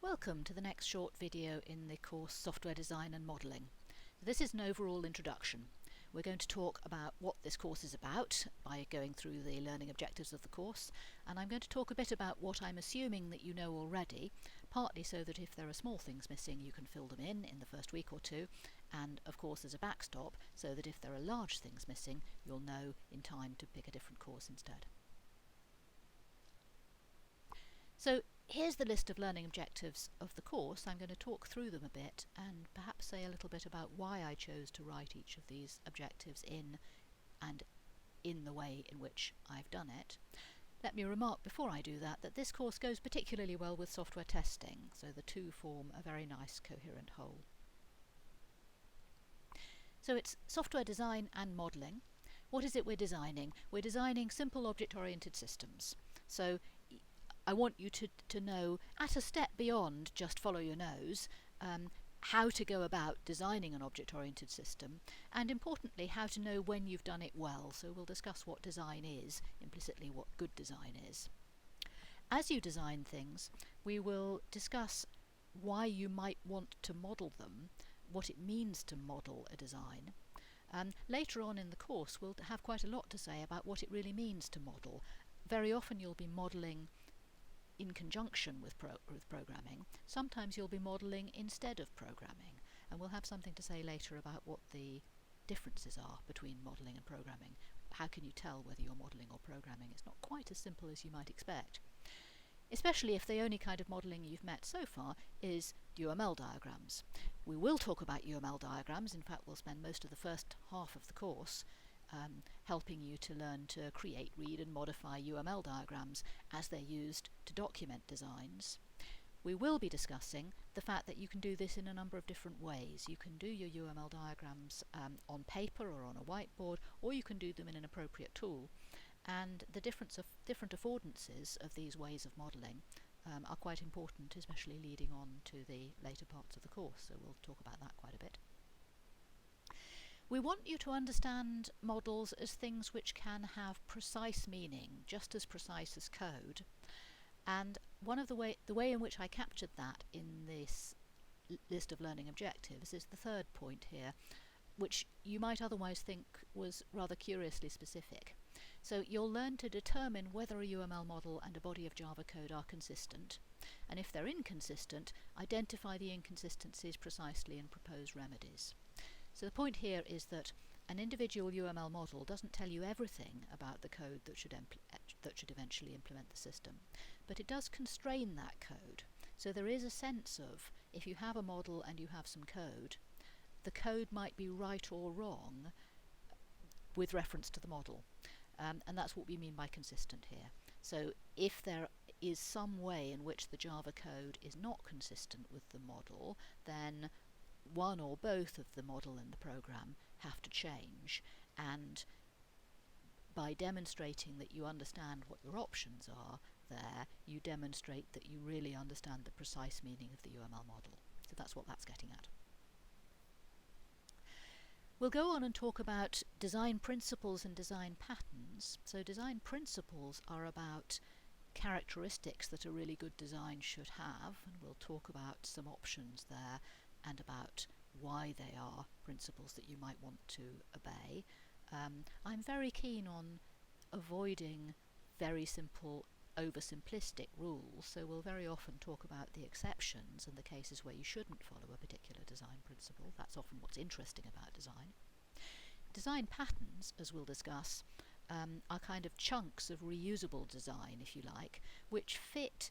Welcome to the next short video in the course Software Design and Modelling. This is an overall introduction. We're going to talk about what this course is about by going through the learning objectives of the course, and I'm going to talk a bit about what I'm assuming that you know already, partly so that if there are small things missing you can fill them in the first week or two, and of course as a backstop so that if there are large things missing you'll know in time to pick a different course instead. So here's the list of learning objectives of the course. I'm going to talk through them a bit and perhaps say a little bit about why I chose to write each of these objectives in the way in which I've done it. Let me remark before I do that this course goes particularly well with software testing, so the two form a very nice coherent whole. So it's software design and modelling. What is it we're designing? We're designing simple object-oriented systems. So I want you to know, at a step beyond just follow your nose, how to go about designing an object-oriented system, and importantly how to know when you've done it well. So we'll discuss what design is, implicitly what good design is. As you design things, we will discuss why you might want to model them, what it means to model a design. Later on in the course we'll have quite a lot to say about what it really means to model. Very often you'll be modelling in conjunction with programming. Sometimes you'll be modelling instead of programming, and we'll have something to say later about what the differences are between modelling and programming. How can you tell whether you're modelling or programming? It's not quite as simple as you might expect, especially if the only kind of modelling you've met so far is UML diagrams. We will talk about UML diagrams. In fact, we'll spend most of the first half of the course helping you to learn to create, read and modify UML diagrams as they're used to document designs. We will be discussing the fact that you can do this in a number of different ways. You can do your UML diagrams on paper or on a whiteboard, or you can do them in an appropriate tool. And the different affordances of these ways of modelling are quite important, especially leading on to the later parts of the course, so we'll talk about that quite a bit. We want you to understand models as things which can have precise meaning, just as precise as code. And the way in which I captured that in this list of learning objectives is the third point here, which you might otherwise think was rather curiously specific. So you'll learn to determine whether a UML model and a body of Java code are consistent, and if they're inconsistent, identify the inconsistencies precisely and propose remedies. So the point here is that an individual UML model doesn't tell you everything about the code that should eventually implement the system, but it does constrain that code. So there is a sense of, if you have a model and you have some code, the code might be right or wrong with reference to the model. And that's what we mean by consistent here. So if there is some way in which the Java code is not consistent with the model, then one or both of the model and the program have to change, and by demonstrating that you understand what your options are there, you demonstrate that you really understand the precise meaning of the UML model. So that's what that's getting at. We'll go on and talk about design principles and design patterns. So design principles are about characteristics that a really good design should have, and we'll talk about some options there and about why they are principles that you might want to obey. I'm very keen on avoiding very simple, oversimplistic rules, so we'll very often talk about the exceptions and the cases where you shouldn't follow a particular design principle. That's often what's interesting about design. Design patterns, as we'll discuss, are kind of chunks of reusable design, if you like, which fit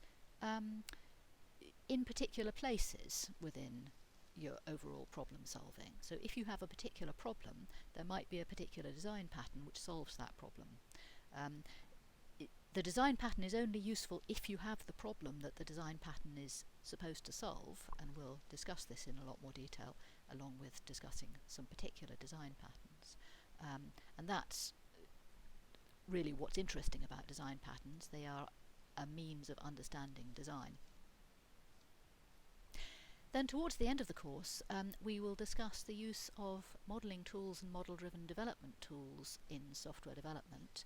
in particular places within your overall problem solving. So if you have a particular problem, there might be a particular design pattern which solves that problem. The design pattern is only useful if you have the problem that the design pattern is supposed to solve, and we'll discuss this in a lot more detail along with discussing some particular design patterns. And that's really what's interesting about design patterns. They are a means of understanding design. Then towards the end of the course we will discuss the use of modelling tools and model-driven development tools in software development.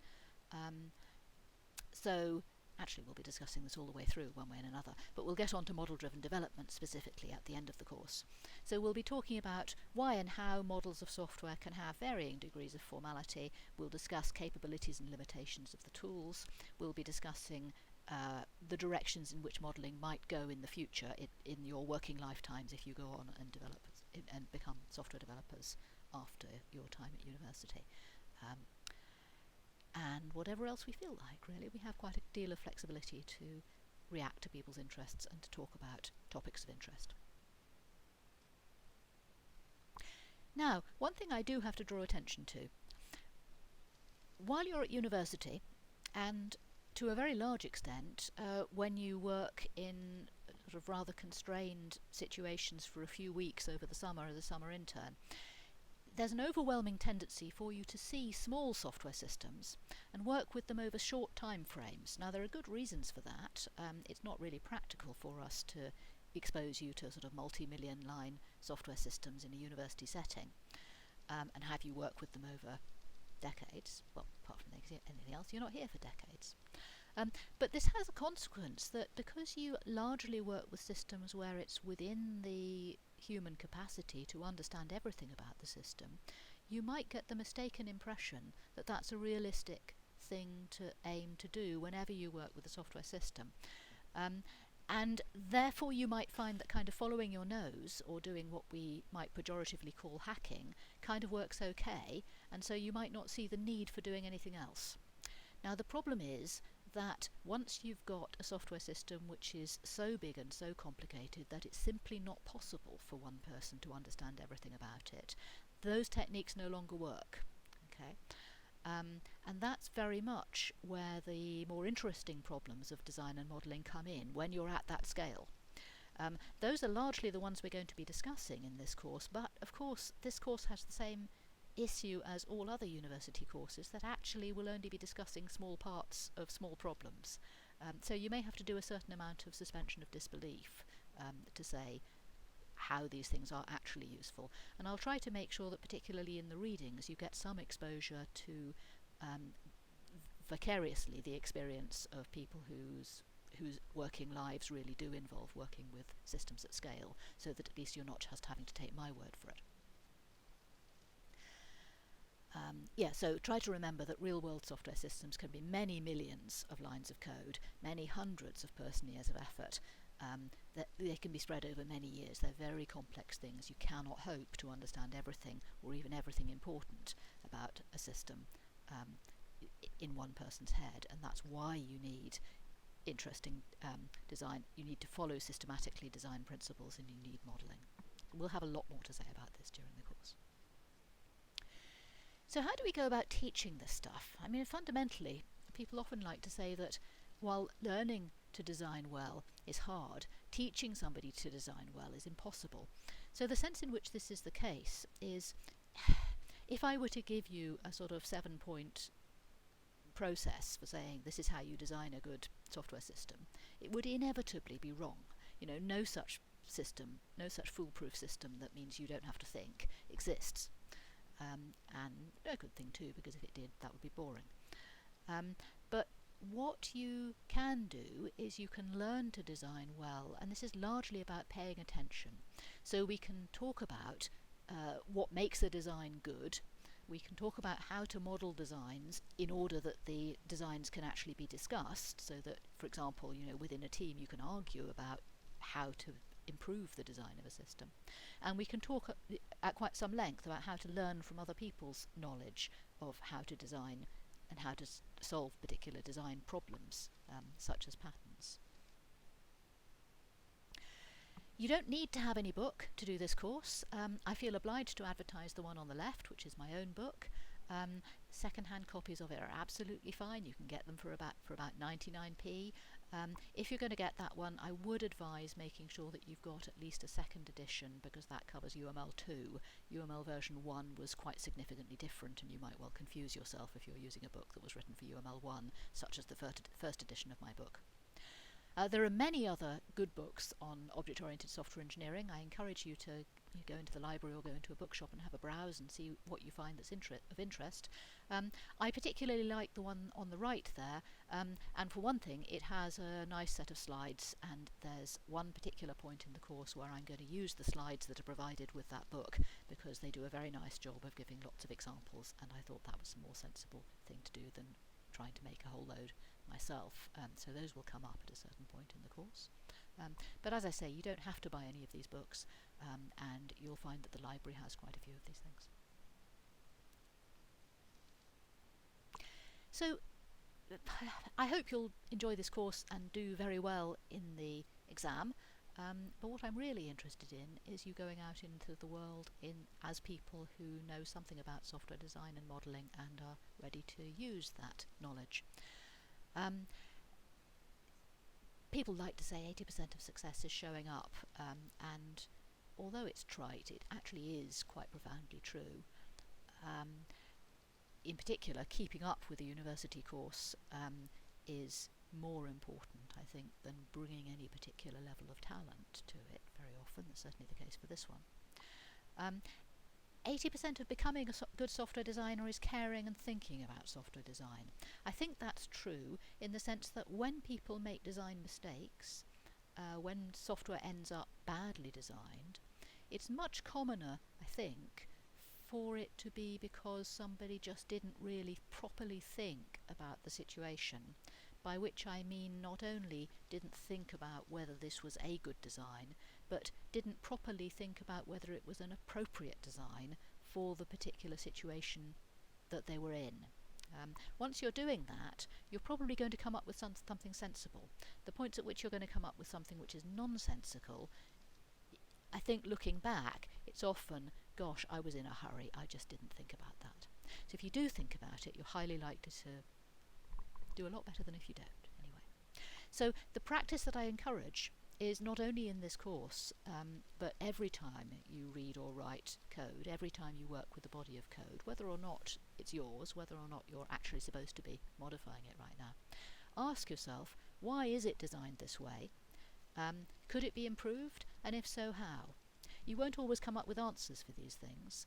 So Actually, we'll be discussing this all the way through one way and another, but we'll get on to model-driven development specifically at the end of the course. So we'll be talking about why and how models of software can have varying degrees of formality. We'll discuss capabilities and limitations of the tools. We'll be discussing the directions in which modelling might go in the future in your working lifetimes if you go on and develop and become software developers after your time at university. And whatever else we feel like, really. We have quite a deal of flexibility to react to people's interests and to talk about topics of interest. Now, one thing I do have to draw attention to. While you're at university, and to a very large extent, when you work in sort of rather constrained situations for a few weeks over the summer as a summer intern, there's an overwhelming tendency for you to see small software systems and work with them over short time frames. Now, there are good reasons for that. It's not really practical for us to expose you to sort of multi-million line software systems in a university setting and have you work with them over decades. Well, apart from anything else, you're not here for decades. But this has a consequence that because you largely work with systems where it's within the human capacity to understand everything about the system, you might get the mistaken impression that that's a realistic thing to aim to do whenever you work with a software system. And therefore you might find that kind of following your nose or doing what we might pejoratively call hacking kind of works okay, and so you might not see the need for doing anything else. Now, the problem is that once you've got a software system which is so big and so complicated that it's simply not possible for one person to understand everything about it, those techniques no longer work. Okay? And that's very much where the more interesting problems of design and modelling come in when you're at that scale. Those are largely the ones we're going to be discussing in this course, but of course this course has the same issue as all other university courses, that actually will only be discussing small parts of small problems. So you may have to do a certain amount of suspension of disbelief to say how these things are actually useful. And I'll try to make sure that particularly in the readings you get some exposure to vicariously the experience of people whose working lives really do involve working with systems at scale, so that at least you're not just having to take my word for it. So try to remember that real-world software systems can be many millions of lines of code, many hundreds of person-years of effort. That they can be spread over many years. They're very complex things. You cannot hope to understand everything, or even everything important about a system in one person's head, and that's why you need interesting design. You need to follow systematically design principles, and you need modelling. We'll have a lot more to say about this during the course. So how do we go about teaching this stuff? I mean, fundamentally, people often like to say that while learning to design well is hard, teaching somebody to design well is impossible. So the sense in which this is the case is, if I were to give you a sort of 7-point process for saying this is how you design a good software system, it would inevitably be wrong. You know, no such system, no such foolproof system that means you don't have to think exists. And a good thing too, because if it did, that would be boring. But what you can do is you can learn to design well, and this is largely about paying attention. So we can talk about what makes a design good. We can talk about how to model designs in order that the designs can actually be discussed, so that, for example, you know, within a team you can argue about how to improve the design of a system. And we can talk at quite some length about how to learn from other people's knowledge of how to design and how to solve particular design problems, such as patterns. You don't need to have any book to do this course. I feel obliged to advertise the one on the left, which is my own book. Second-hand copies of it are absolutely fine. You can get them for about 99p. If you're going to get that one, I would advise making sure that you've got at least a second edition, because that covers UML 2. UML version 1 was quite significantly different, and you might well confuse yourself if you're using a book that was written for UML 1, such as the first edition of my book. There are many other good books on object-oriented software engineering. I encourage you to you go into the library or go into a bookshop and have a browse and see what you find that's of interest. I particularly like the one on the right there, and for one thing it has a nice set of slides, and there's one particular point in the course where I'm going to use the slides that are provided with that book, because they do a very nice job of giving lots of examples, and I thought that was a more sensible thing to do than trying to make a whole load myself. So those will come up at a certain point in the course. But as I say, you don't have to buy any of these books, and you'll find that the library has quite a few of these things. So I hope you'll enjoy this course and do very well in the exam, but what I'm really interested in is you going out into the world as people who know something about software design and modelling and are ready to use that knowledge. People like to say 80% of success is showing up, and although it's trite, it actually is quite profoundly true. In particular, keeping up with a university course is more important, I think, than bringing any particular level of talent to it very often. That's certainly the case for this one. 80% of becoming a good software designer is caring and thinking about software design. I think that's true in the sense that when people make design mistakes, when software ends up badly designed, it's much commoner, I think, for it to be because somebody just didn't really properly think about the situation, by which I mean not only didn't think about whether this was a good design, but didn't properly think about whether it was an appropriate design for the particular situation that they were in. Once you're doing that, you're probably going to come up with something sensible. The points at which you're going to come up with something which is nonsensical, I think looking back, it's often, gosh, I was in a hurry, I just didn't think about that. So if you do think about it, you're highly likely to do a lot better than if you don't, anyway. So the practice that I encourage is not only in this course, but every time you read or write code, every time you work with a body of code, whether or not it's yours, whether or not you're actually supposed to be modifying it right now, ask yourself, why is it designed this way? Could it be improved? And if so, how? You won't always come up with answers for these things,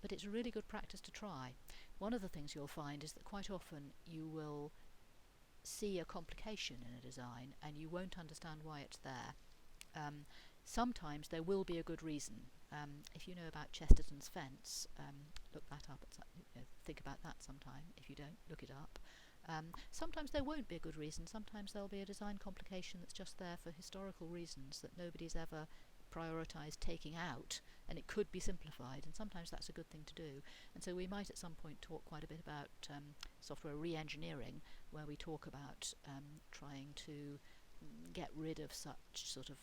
but it's a really good practice to try. One of the things you'll find is that quite often you will see a complication in a design and you won't understand why it's there. Sometimes there will be a good reason. If you know about Chesterton's fence, look that up. Think about that sometime. If you don't, look it up. Sometimes there won't be a good reason. Sometimes there'll be a design complication that's just there for historical reasons that nobody's ever prioritised taking out, and it could be simplified, and sometimes that's a good thing to do. And so we might at some point talk quite a bit about software re-engineering, where we talk about trying to get rid of such sort of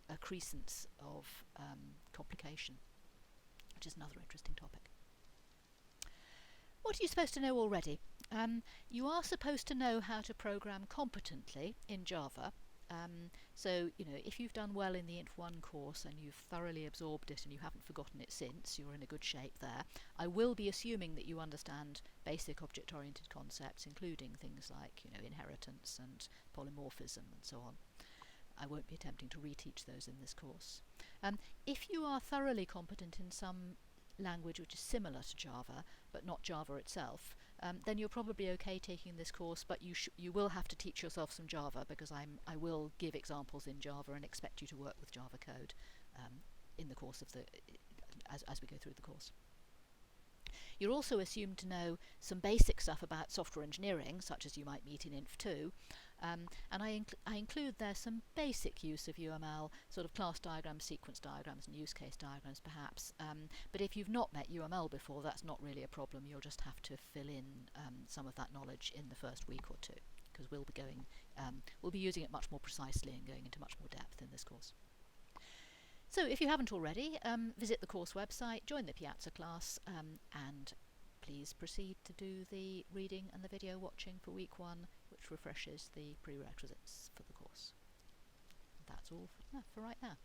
accrescence of complication, which is another interesting topic. What are you supposed to know already? You are supposed to know how to program competently in Java. So, if you've done well in the Int1 course and you've thoroughly absorbed it and you haven't forgotten it since, you're in a good shape there. I will be assuming that you understand basic object-oriented concepts, including things like, inheritance and polymorphism and so on. I won't be attempting to reteach those in this course. If you are thoroughly competent in some language which is similar to Java, but not Java itself, then you're probably okay taking this course, but you will have to teach yourself some Java, because I will give examples in Java and expect you to work with Java code in the course of as we go through the course. You're also assumed to know some basic stuff about software engineering, such as you might meet in Inf2, and I include there some basic use of UML, sort of class diagrams, sequence diagrams, and use case diagrams perhaps, but if you've not met UML before, that's not really a problem. You'll just have to fill in some of that knowledge in the first week or two, because we'll be using it much more precisely and going into much more depth in this course. So if you haven't already, visit the course website, join the Piazza class, and please proceed to do the reading and the video watching for week 1, which refreshes the prerequisites for the course. That's all for right now.